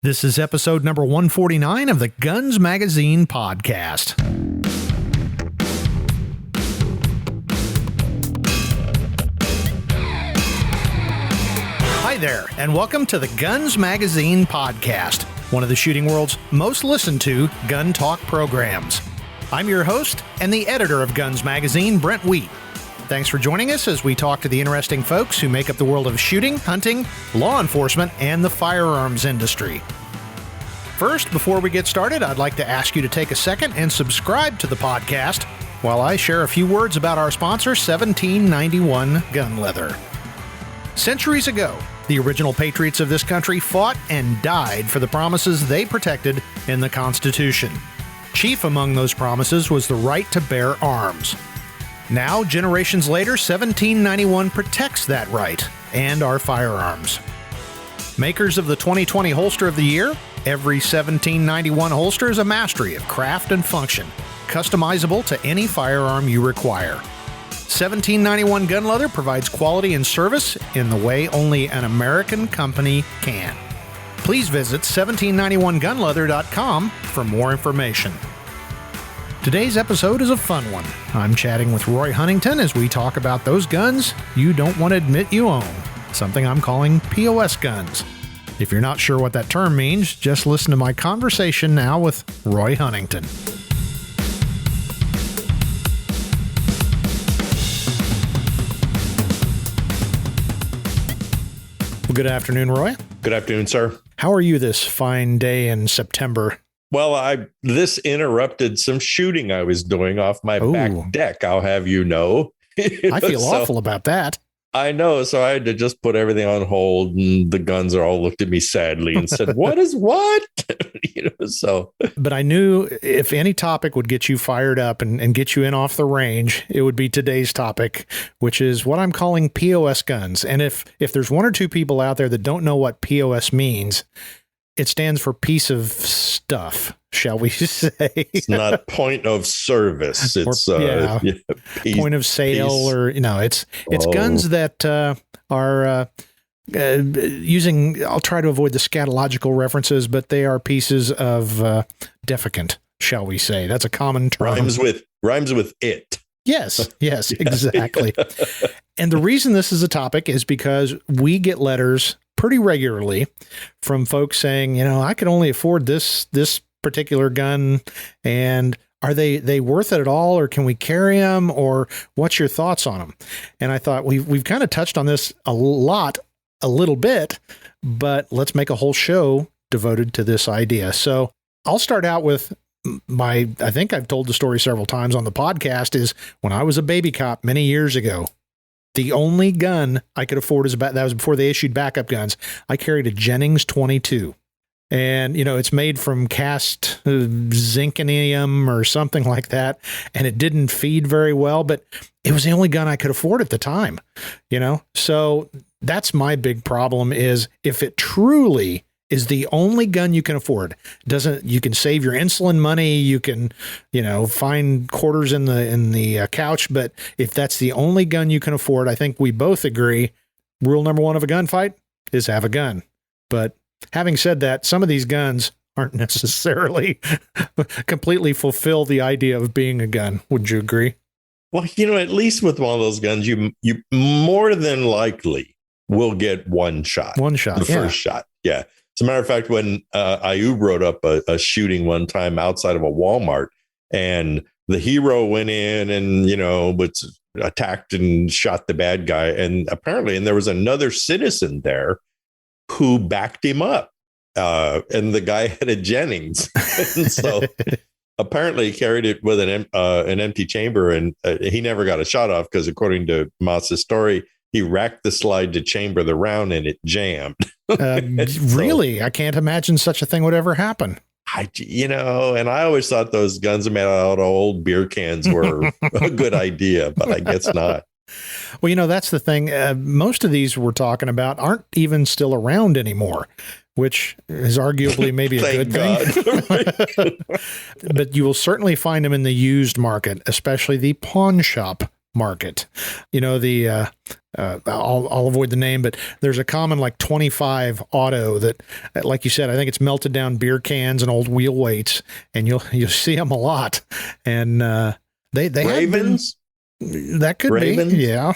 This is episode number 149 of the Guns Magazine podcast. Hi there, and welcome to the Guns Magazine podcast, one of the shooting world's most listened to gun talk programs. I'm your host and the editor of Guns Magazine, Brent Wheat. Thanks for joining us as we talk to the interesting folks who make up the world of shooting, hunting, law enforcement, and the firearms industry. First, before we get started, I'd like to ask you to take a second and subscribe to the podcast while I share a few words about our sponsor, 1791 Gunleather. Centuries ago, the original patriots of this country fought and died for the promises they protected in the Constitution. Chief among those promises was the right to bear arms. Now, generations later, 1791 protects that right and our firearms. Makers of the 2020 Holster of the Year, every 1791 holster is a mastery of craft and function, customizable to any firearm you require. 1791 Gunleather provides quality and service in the way only an American company can. Please visit 1791gunleather.com for more information. Today's episode is a fun one. I'm chatting with Roy Huntington as we talk about those guns you don't want to admit you own, something I'm calling POS Guns. If you're not sure what that term means, just listen to my conversation now with Roy Huntington. Well, good afternoon, Roy. Good afternoon, sir. How are you this fine day in September? Well, this interrupted some shooting I was doing off my back deck, I'll have you know. I feel awful about that. I know, so I had to just put everything on hold, and the guns are all looked at me sadly and said, what is what? But I knew if any topic would get you fired up and get you in off the range, it would be today's topic, which is what I'm calling POS guns. And if there's one or two people out there that don't know what POS means, it stands for piece of stuff, shall we say. It's not point of service. It's point of sale, or, it's guns that are using, I'll try to avoid the scatological references, but they are pieces of defecant, shall we say. That's a common term. Rhymes with it. Yes, exactly. And the reason this is a topic is because we get letters pretty regularly from folks saying, I could only afford this particular gun, and are they worth it at all, or can we carry them, or what's your thoughts on them? And I thought we've kind of touched on this a little bit, but let's make a whole show devoted to this idea. So I'll start out with I think I've told the story several times on the podcast, is when I was a baby cop many years ago, the only gun I could afford that was before they issued backup guns. I carried a Jennings 22. And, it's made from cast zinc-inium or something like that. And it didn't feed very well, but it was the only gun I could afford at the time, So that's my big problem, is if it truly is the only gun you can afford, you can save your insulin money, you can, find quarters in the couch. But if that's the only gun you can afford, I think we both agree, rule number one of a gunfight is have a gun. But having said that, some of these guns aren't necessarily completely fulfill the idea of being a gun. Would you agree? Well, at least with one of those guns, you more than likely will get one shot. The first shot. Yeah. As a matter of fact, when Ayub wrote up a shooting one time outside of a Walmart, and the hero went in and, was attacked and shot the bad guy. And there was another citizen there who backed him up. And the guy had a Jennings. And so apparently he carried it with an empty chamber, and he never got a shot off because, according to Moss's story, he racked the slide to chamber the round and it jammed. Really? I can't imagine such a thing would ever happen. And I always thought those guns made out of old beer cans were a good idea, but I guess not. Well, that's the thing. Most of these we're talking about aren't even still around anymore, which is arguably maybe a good thing. But you will certainly find them in the used market, especially the pawn shop market. You know, I'll avoid the name, but there's a common like 25 auto that, like you said, I think it's melted down beer cans and old wheel weights, and you'll see them a lot. And they Ravens. That could Ravens? be, yeah.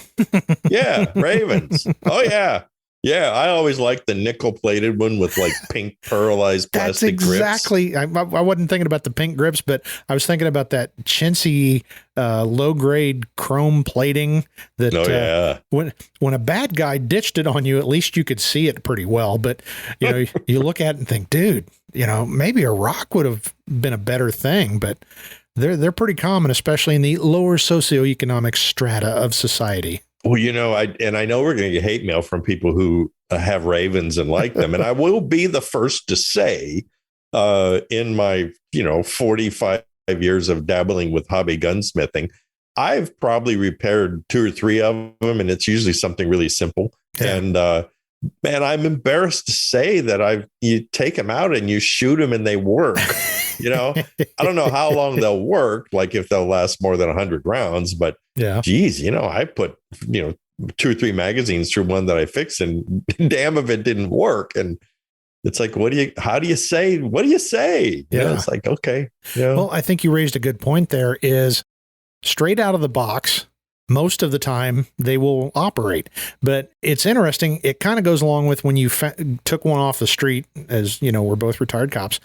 Yeah, Ravens. Oh yeah. Yeah, I always liked the nickel-plated one with like pink pearlized plastic grips. That's exactly. I wasn't thinking about the pink grips, but I was thinking about that chintzy, low-grade chrome plating. That when a bad guy ditched it on you, at least you could see it pretty well. But you know, you look at it and think, dude, you know, maybe a rock would have been a better thing. But they're pretty common, especially in the lower socioeconomic strata of society. Well, you know, I know we're going to get hate mail from people who have Ravens and like them. And I will be the first to say in my, 45 years of dabbling with hobby gunsmithing, I've probably repaired 2 or 3 of them. And it's usually something really simple. Yeah. And man, I'm embarrassed to say that you take them out and you shoot them and they work. I don't know how long they'll work, like if they'll last more than 100 rounds, but geez, I put, 2 or 3 magazines through one that I fixed, and damn if it didn't work. And it's like, what do you say? Yeah. It's like, okay. Yeah. Well, I think you raised a good point there. Is straight out of the box, most of the time they will operate, but it's interesting. It kind of goes along with when you took one off the street, as we're both retired cops.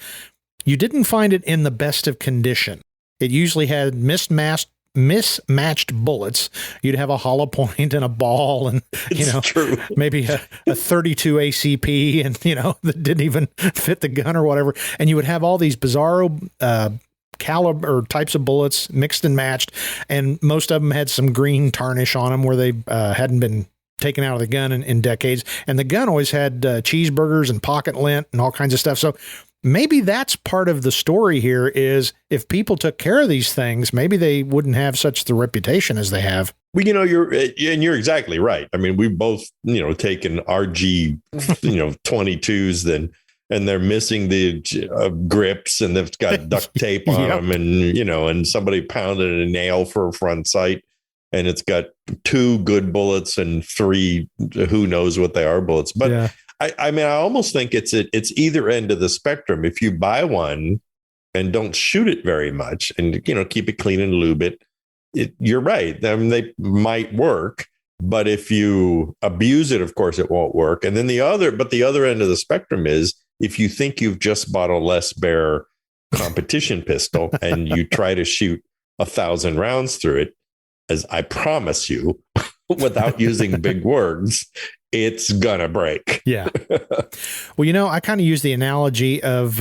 You didn't find it in the best of condition. It usually had mismatched bullets. You'd have a hollow point and a ball, and true. Maybe a 32 ACP, and that didn't even fit the gun or whatever. And you would have all these bizarro caliber or types of bullets mixed and matched, and most of them had some green tarnish on them where they hadn't been taken out of the gun in decades. And the gun always had cheeseburgers and pocket lint and all kinds of stuff. So maybe that's part of the story here, is if people took care of these things, maybe they wouldn't have such the reputation as they have. Well, you're exactly right. I mean, we both, taken RG, 22s and they're missing the grips, and they've got duct tape on them, and, and somebody pounded a nail for a front sight, and it's got 2 good bullets and 3, who knows what they are, bullets. But yeah. I mean, I almost think it's either end of the spectrum. If you buy one and don't shoot it very much, and keep it clean and lube it, you're right. I mean, they might work, but if you abuse it, of course, it won't work. And then the other end of the spectrum is if you think you've just bought a Les Bear competition pistol and you try to shoot 1,000 rounds through it, as I promise you, without using big words, it's gonna break. Yeah. Well, I kind of use the analogy of,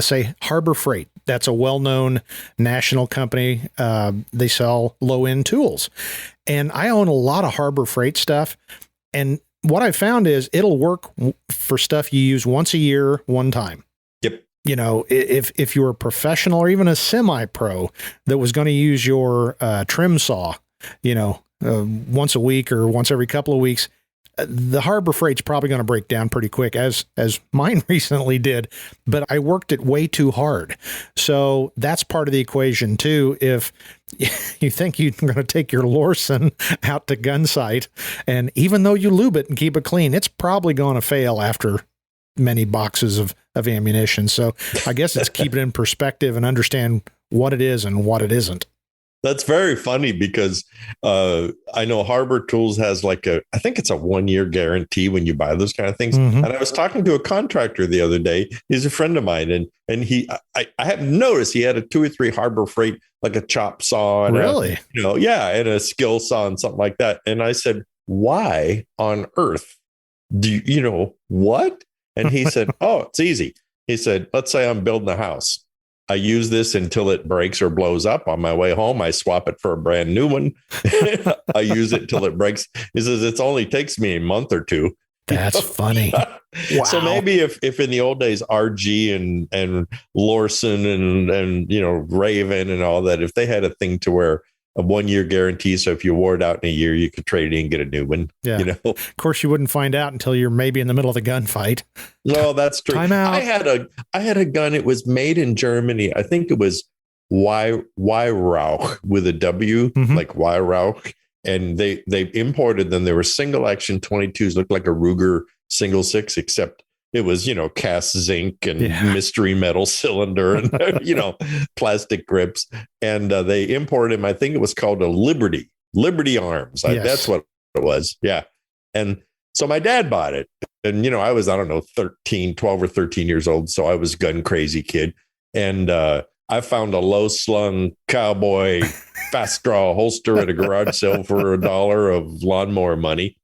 say, Harbor Freight. That's a well-known national company. They sell low-end tools. And I own a lot of Harbor Freight stuff. And what I found is it'll work for stuff you use once a year, one time. Yep. If you're a professional or even a semi-pro that was going to use your trim saw, once a week or once every couple of weeks, the Harbor Freight's probably going to break down pretty quick, as mine recently did, but I worked it way too hard. So that's part of the equation too. If you think you're going to take your Lorson out to gun sight, and even though you lube it and keep it clean, it's probably going to fail after many boxes of ammunition. So I guess it's keep it in perspective and understand what it is and what it isn't. That's very funny because I know Harbor Tools has I think it's a 1-year guarantee when you buy those kind of things. Mm-hmm. And I was talking to a contractor the other day. He's a friend of mine, and I have noticed he had a 2 or 3 Harbor Freight, like a chop saw, and really, and a skill saw and something like that. And I said, why on earth do you what? And he said, oh, it's easy. He said, let's say I'm building a house. I use this until it breaks or blows up. On my way home, I swap it for a brand new one. I use it till it breaks. He says it only takes me a month or 2. That's funny. Wow. So maybe if in the old days, RG and Lorson and Raven and all that, if they had a thing to where a 1-year guarantee, so if you wore it out in a year, you could trade it in and get a new one. Yeah. Of course, you wouldn't find out until you're maybe in the middle of the gunfight. No, that's true. Time out. I had a gun. It was made in Germany. I think it was Weihrauch with a W, like Weihrauch. And they imported them. They were single action 22s, looked like a Ruger single six, except it was, cast zinc and mystery metal cylinder and, plastic grips. And they imported them. I think it was called a Liberty Arms. Yes. That's what it was. Yeah. And so my dad bought it. And, I was, 12 or 13 years old. So I was gun crazy kid. And I found a low slung cowboy fast draw holster at a garage sale for $1 of lawnmower money.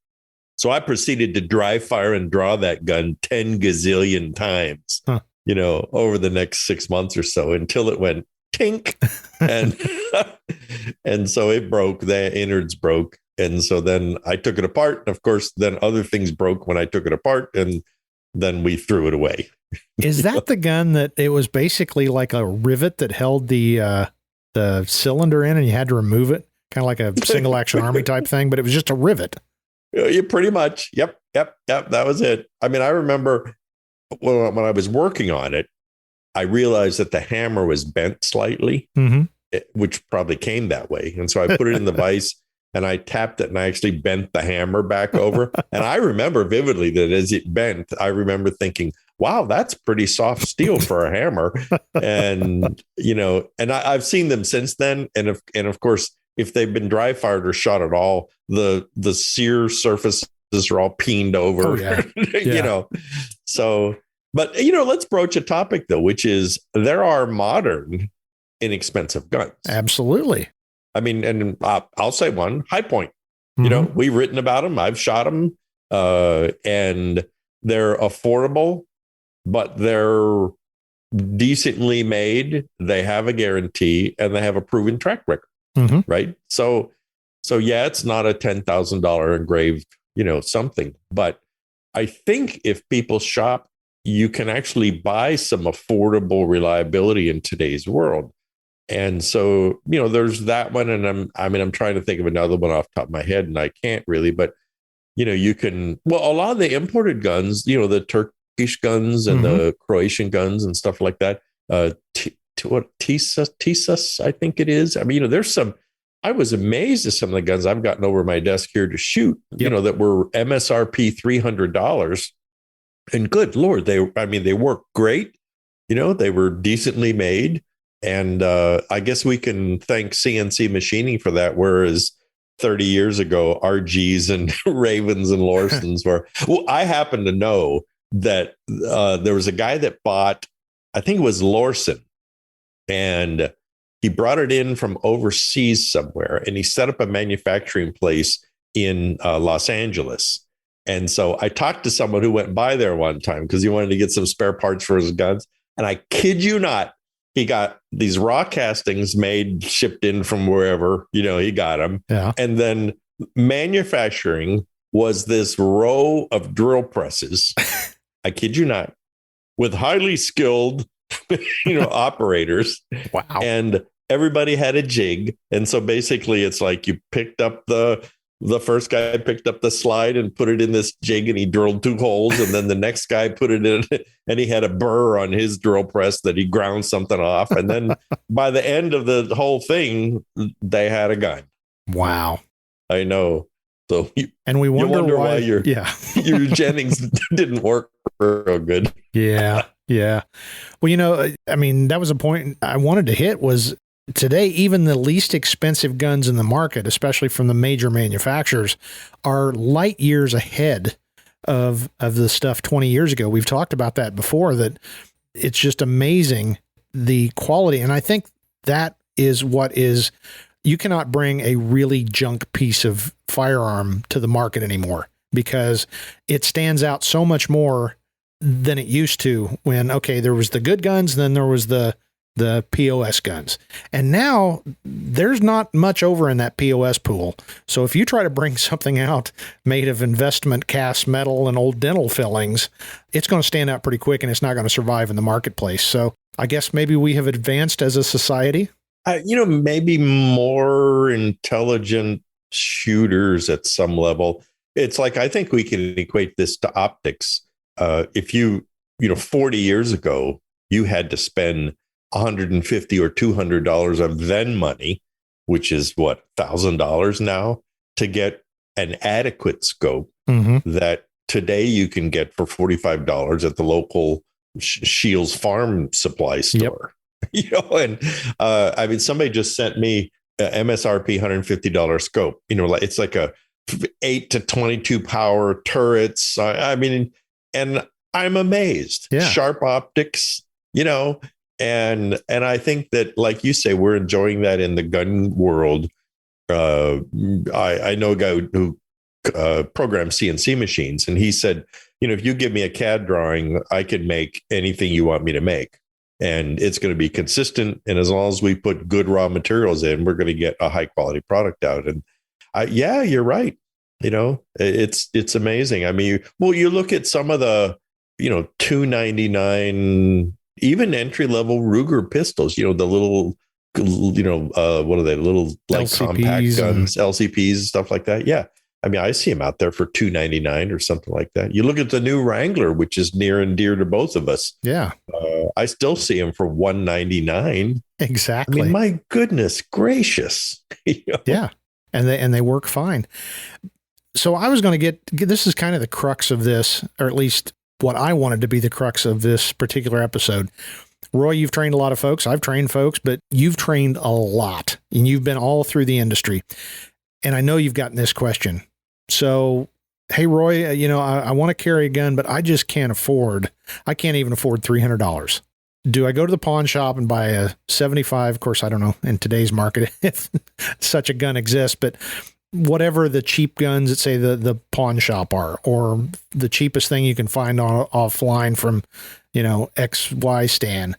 So I proceeded to dry fire and draw that gun 10 gazillion times, over the next 6 months or so until it went tink. And, and so it broke, the innards broke. And so then I took it apart. And of course, then other things broke when I took it apart, and then we threw it away. Is that the gun that it was basically like a rivet that held the cylinder in and you had to remove it? Kind of like a single action army type thing, but it was just a rivet. Yeah, pretty much. Yep. That was it. I mean, I remember when I was working on it, I realized that the hammer was bent slightly, which probably came that way. And so I put it in the vise and I tapped it and I actually bent the hammer back over. And I remember vividly that as it bent, I remember thinking, wow, that's pretty soft steel for a hammer. And, and I've seen them since then. And of course, if they've been dry fired or shot at all, the sear surfaces are all peened over, So, but, let's broach a topic, though, which is there are modern inexpensive guns. Absolutely. I mean, and I'll say one, High Point. We've written about them. I've shot them, and they're affordable, but they're decently made. They have a guarantee and they have a proven track record. Right. So yeah, it's not a $10,000 engraved, something, but I think if people shop, you can actually buy some affordable reliability in today's world. And so, there's that one. And I'm trying to think of another one off the top of my head and I can't really, but you can, a lot of the imported guns, the Turkish guns and the Croatian guns and stuff like that, Tisas, I think it is. I mean, there's some, I was amazed at some of the guns I've gotten over my desk here to shoot, that were MSRP $300. And good Lord, they work great. They were decently made. And I guess we can thank CNC machining for that. Whereas 30 years ago, RGs and Ravens and Lorsons were, I happen to know that there was a guy that bought, I think it was Lorson, and he brought it in from overseas somewhere and he set up a manufacturing place in Los Angeles. And so I talked to someone who went by there one time because he wanted to get some spare parts for his guns. And I kid you not, he got these raw castings made, shipped in from wherever, he got them. Yeah. And then manufacturing was this row of drill presses. I kid you not, with highly skilled operators. Wow. And everybody had a jig. And so basically it's like you picked up the first guy picked up the slide and put it in this jig and he drilled 2 holes. And then the next guy put it in and he had a burr on his drill press that he ground something off. And then by the end of the whole thing, they had a gun. Wow. I know. So we wonder why your Jennings didn't work real good. Yeah. Yeah. Well, that was a point I wanted to hit was today, even the least expensive guns in the market, especially from the major manufacturers, are light years ahead of the stuff 20 years ago. We've talked about that before, that it's just amazing the quality. And I think that is what is, you cannot bring a really junk piece of firearm to the market anymore because it stands out so much more than it used to when, there was the good guns, then there was the POS guns. And now there's not much over in that POS pool. So if you try to bring something out made of investment cast metal and old dental fillings, it's going to stand out pretty quick and it's not going to survive in the marketplace. So I guess maybe we have advanced as a society. Maybe more intelligent shooters at some level. It's like, I think we can equate this to optics. If 40 years ago, you had to spend $150 or $200 of then money, which is what, $1,000 now, to get an adequate scope that today you can get for $45 at the local Shields Farm supply store. And I mean, somebody just sent me a MSRP $150 scope. It's like a 8 to 22 power turrets. I mean, and I'm amazed. Sharp optics, and I think that, like you say, we're enjoying that in the gun world. I know a guy who programs CNC machines, and he said, if you give me a CAD drawing, I can make anything you want me to make, and it's going to be consistent. And as long as we put good raw materials in, we're going to get a high quality product out. And you're right. It's amazing. I mean, you look at some of the, $299, even entry level Ruger pistols, the little, what are they? Little like LCPs compact guns, LCPs, stuff like that. Yeah. I mean, I see them out there for $299 or something like that. You look at the new Wrangler, which is near and dear to both of us. Yeah. I still see them for $199. Exactly. I mean, my goodness gracious. Yeah. And they work fine. So I was going to this is kind of the crux of this, or at least what I wanted to be the crux of this particular episode. Roy, you've trained a lot of folks. I've trained folks, but you've trained a lot, and you've been all through the industry. And I know you've gotten this question. So, hey, Roy, I want to carry a gun, but I just can't even afford $300. Do I go to the pawn shop and buy a 75? Of course, I don't know in today's market if such a gun exists, but whatever the cheap guns that say the pawn shop are, or the cheapest thing you can find offline from, XY stand.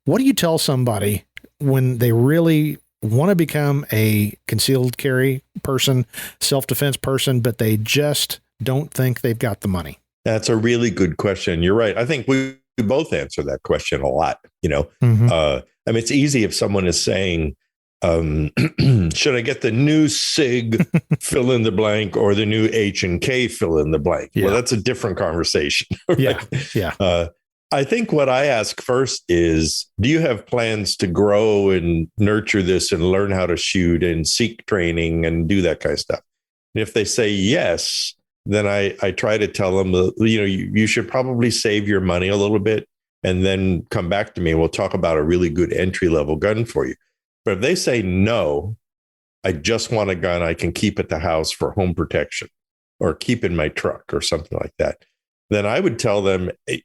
What do you tell somebody when they really want to become a concealed carry person, self-defense person, but they just don't think they've got the money? That's a really good question. You're right. I think we both answer that question a lot. I mean, it's easy if someone is saying, should I get the new SIG fill in the blank or the new H&K fill in the blank? Yeah. Well, that's a different conversation. Right? Yeah. I think what I ask first is, do you have plans to grow and nurture this and learn how to shoot and seek training and do that kind of stuff? And if they say yes, then I try to tell them, you should probably save your money a little bit and then come back to me and we'll talk about a really good entry level gun for you. But if they say no, I just want a gun I can keep at the house for home protection or keep in my truck or something like that, then I would tell them, hey,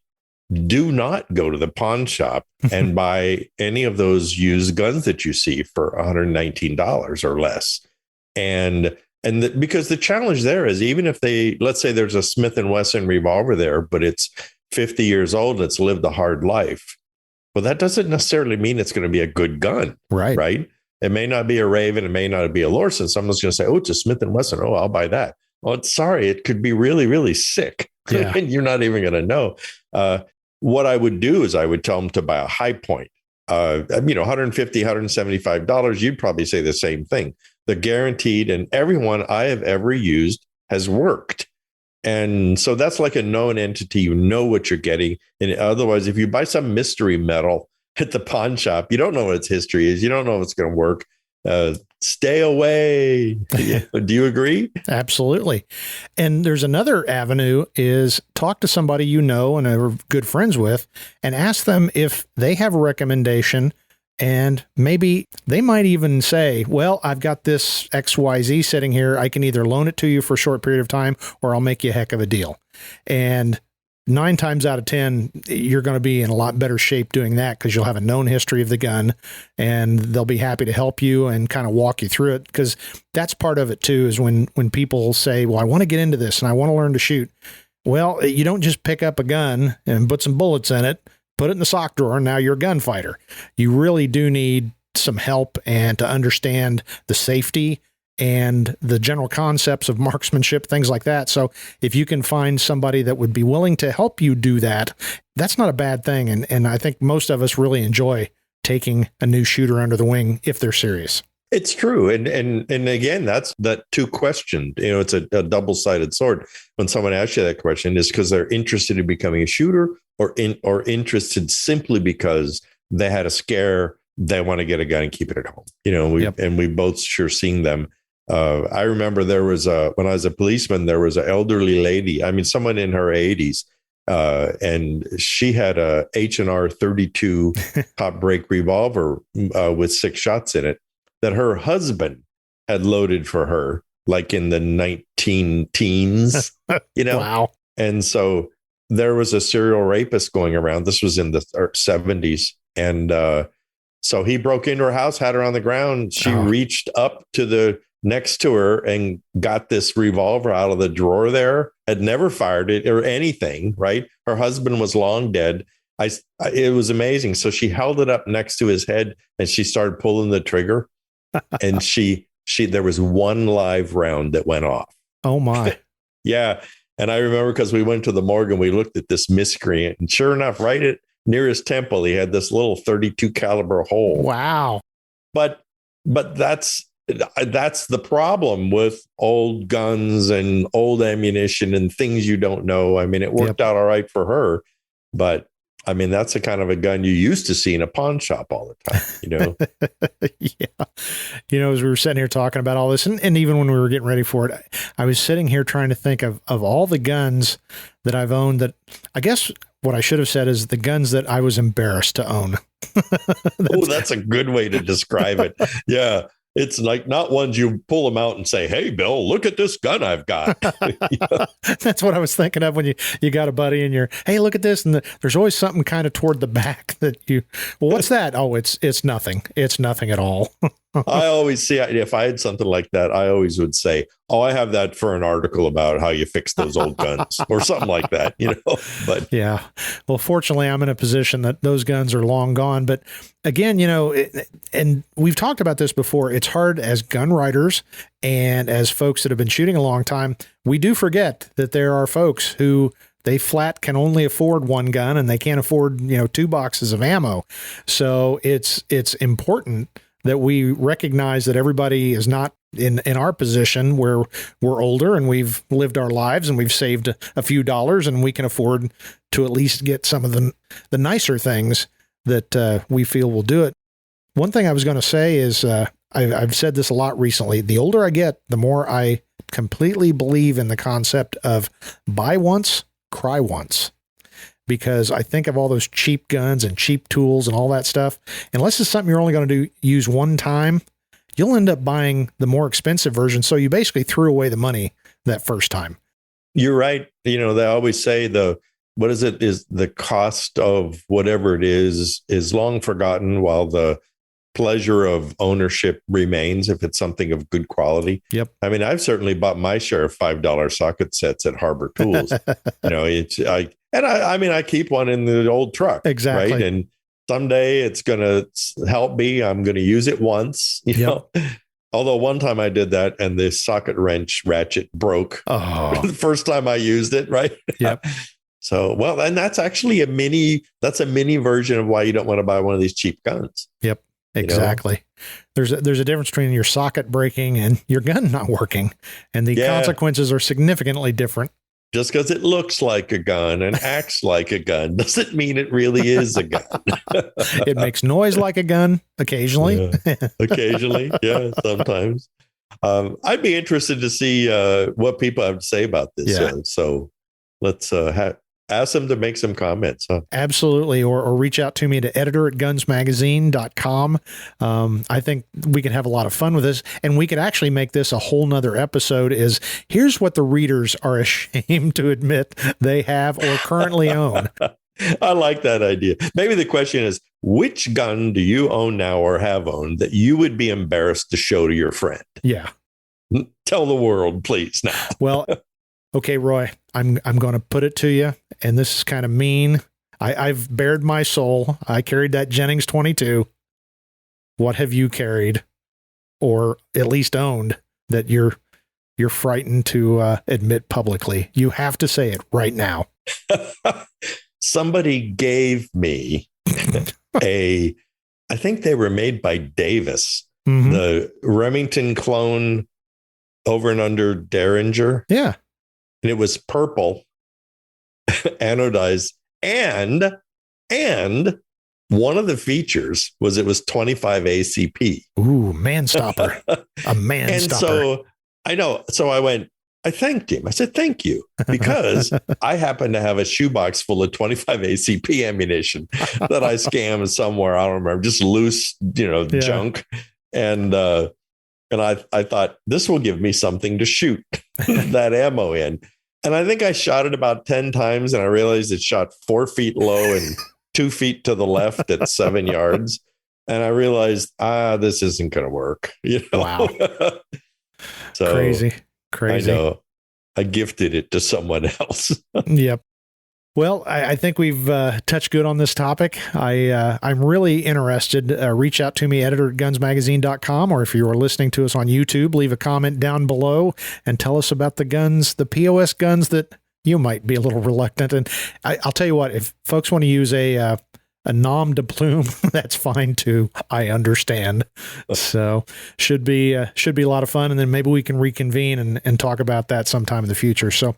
do not go to the pawn shop and buy any of those used guns that you see for $119 or less. Because the challenge there is, even if let's say there's a Smith & Wesson revolver there, but it's 50 years old and it's lived a hard life. Well, that doesn't necessarily mean it's going to be a good gun. Right. It may not be a Raven. It may not be a Lorson. Someone's going to say, oh, it's a Smith & Wesson. Oh, I'll buy that. Well, sorry, it could be really, really sick. Yeah. And you're not even going to know. What I would do is I would tell them to buy a high point. $150, $175. You'd probably say the same thing. The guaranteed, and everyone I have ever used has worked. And so that's like a known entity. You know what you're getting. And otherwise, if you buy some mystery metal at the pawn shop, you don't know what its history is. You don't know if it's going to work. Stay away. Do you agree? Absolutely. And there's another avenue is talk to somebody and are good friends with and ask them if they have a recommendation. And maybe they might even say, well, I've got this XYZ sitting here. I can either loan it to you for a short period of time, or I'll make you a heck of a deal. And 9 times out of 10, you're going to be in a lot better shape doing that because you'll have a known history of the gun and they'll be happy to help you and kind of walk you through it. Because that's part of it too, is when people say, well, I want to get into this and I want to learn to shoot. Well, you don't just pick up a gun and put some bullets in it, put it in the sock drawer, and now you're a gunfighter. You really do need some help and to understand the safety and the general concepts of marksmanship, things like that. So if you can find somebody that would be willing to help you do that, that's not a bad thing. And I think most of us really enjoy taking a new shooter under the wing if they're serious. It's true. And again, that's that two question, it's a double-sided sword. When someone asks you that question, is because they're interested in becoming a shooter or interested simply because they had a scare, they want to get a gun and keep it at home. We both sure seen them. I remember when I was a policeman, there was an elderly lady, someone in her 80s, and she had a H&R 32 top break revolver with 6 shots in it that her husband had loaded for her, like in the 19 teens, Wow. And so there was a serial rapist going around. This was in the 70s. And so he broke into her house, had her on the ground. She reached up to the next to her and got this revolver out of the drawer there, had never fired it or anything, right? Her husband was long dead. It was amazing. So she held it up next to his head and she started pulling the trigger. And there was one live round that went off. Oh my. Yeah. And I remember because we went to the morgue and we looked at this miscreant, and sure enough, right near his temple, he had this little 32 caliber hole. Wow. But that's the problem with old guns and old ammunition and things you don't know. It worked out all right for her, but that's the kind of a gun you used to see in a pawn shop all the time, Yeah. As we were sitting here talking about all this, and even when we were getting ready for it, I was sitting here trying to think of all the guns that I've owned, that I guess what I should have said is the guns that I was embarrassed to own. That's a good way to describe it. Yeah. It's like not ones you pull them out and say, "Hey, Bill, look at this gun I've got." That's what I was thinking of when you got a buddy and you're, "Hey, look at this." And there's always something kind of toward the back that well, what's that? Oh, it's nothing. It's nothing at all. I always see, if I had something like that, I always would say, "Oh, I have that for an article about how you fix those old guns," or something like that, But yeah, well, fortunately, I'm in a position that those guns are long gone. But again, and we've talked about this before. It's hard as gun writers and as folks that have been shooting a long time. We do forget that there are folks who they flat can only afford one gun and they can't afford 2 boxes of ammo. So it's important that we recognize that everybody is not in our position where we're older and we've lived our lives and we've saved a few dollars and we can afford to at least get some of the nicer things that we feel will do it. One thing I was going to say is I've said this a lot recently. The older I get, the more I completely believe in the concept of buy once, cry once. Because I think of all those cheap guns and cheap tools and all that stuff. Unless it's something you're only going to use one time, you'll end up buying the more expensive version. So you basically threw away the money that first time. You're right. They always say is the cost of whatever it is long forgotten, while the pleasure of ownership remains if it's something of good quality. Yep. I've certainly bought my share of $5 socket sets at Harbor Tools. I keep one in the old truck. Exactly. Right. And someday it's going to help me. I'm going to use it once, you know. Although one time I did that and the socket wrench ratchet broke the first time I used it. Right. Yep. So, well, and that's actually a mini version of why you don't want to buy one of these cheap guns. Yep. Exactly. There's a difference between your socket breaking and your gun not working, and the consequences are significantly different. Just because it looks like a gun and acts like a gun doesn't mean it really is a gun. It makes noise like a gun occasionally. Occasionally. Yeah, sometimes. I'd be interested to see what people have to say about this. Yeah. So let's ask them to make some comments. Huh? Absolutely. Or reach out to me to editor@gunsmagazine.com. I think we can have a lot of fun with this, and we could actually make this a whole nother episode. Is here's what the readers are ashamed to admit they have or currently own. I like that idea. Maybe the question is, which gun do you own now or have owned that you would be embarrassed to show to your friend? Yeah. Tell the world, please, now. Well, okay, Roy, I'm going to put it to you, and this is kind of mean. I've bared my soul. I carried that Jennings 22. What have you carried, or at least owned, that you're frightened to admit publicly? You have to say it right now. Somebody gave me I think they were made by Davis, the Remington clone over and under Derringer. Yeah. And it was purple, anodized, and one of the features was it was 25 ACP. Ooh, man stopper. A man and stopper. So I know. So I thanked him. I said, thank you, because I happen to have a shoebox full of 25 ACP ammunition that I scammed somewhere. I don't remember, just loose, junk. And I thought, this will give me something to shoot that ammo in. And I think I shot it about 10 times, and I realized it shot 4 feet low and 2 feet to the left at 7 yards. And I realized, this isn't going to work. Wow. So Crazy. I know. I gifted it to someone else. Yep. Well, I think we've touched good on this topic. I'm really interested. Reach out to me, editor@gunsmagazine.com, or if you are listening to us on YouTube, leave a comment down below and tell us about the guns, the POS guns that you might be a little reluctant. And I'll tell you what, if folks want to use a nom de plume, that's fine too. I understand. So should be a lot of fun. And then maybe we can reconvene and talk about that sometime in the future. So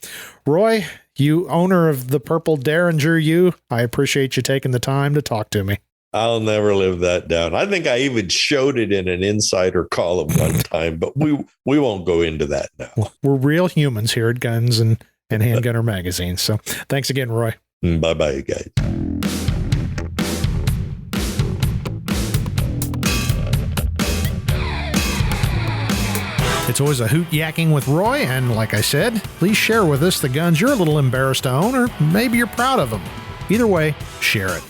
Roy, you owner of the purple Derringer, I appreciate you taking the time to talk to me. I'll never live that down. I think I even showed it in an Insider column one time, but we won't go into that now. Well, we're real humans here at Guns and Handgunner Magazine. So thanks again, Roy. Bye-bye, guys. It's always a hoot yakking with Roy, and like I said, please share with us the guns you're a little embarrassed to own, or maybe you're proud of them. Either way, share it.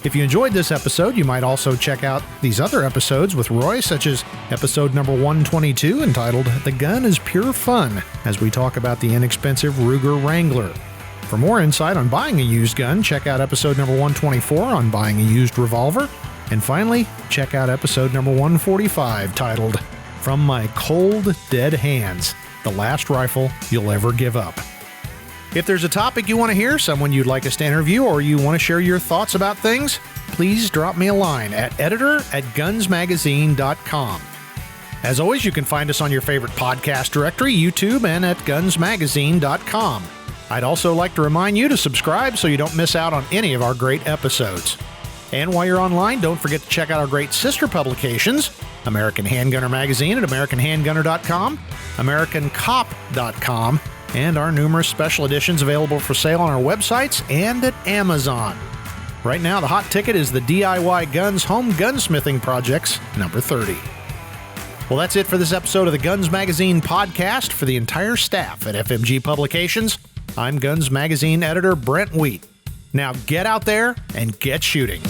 If you enjoyed this episode, you might also check out these other episodes with Roy, such as episode number 122, entitled "The Gun is Pure Fun," as we talk about the inexpensive Ruger Wrangler. For more insight on buying a used gun, check out episode number 124 on buying a used revolver. And finally, check out episode number 145, titled "From My Cold, Dead Hands, the Last Rifle You'll Ever Give Up." If there's a topic you want to hear, someone you'd like us to interview, or you want to share your thoughts about things, please drop me a line at editor@gunsmagazine.com. As always, you can find us on your favorite podcast directory, YouTube, and at gunsmagazine.com. I'd also like to remind you to subscribe so you don't miss out on any of our great episodes. And while you're online, don't forget to check out our great sister publications, American Handgunner Magazine at AmericanHandgunner.com, AmericanCop.com, and our numerous special editions available for sale on our websites and at Amazon. Right now, the hot ticket is the DIY Guns Home Gunsmithing Projects, number 30. Well, that's it for this episode of the Guns Magazine podcast. For the entire staff at FMG Publications, I'm Guns Magazine editor Brent Wheat. Now get out there and get shooting.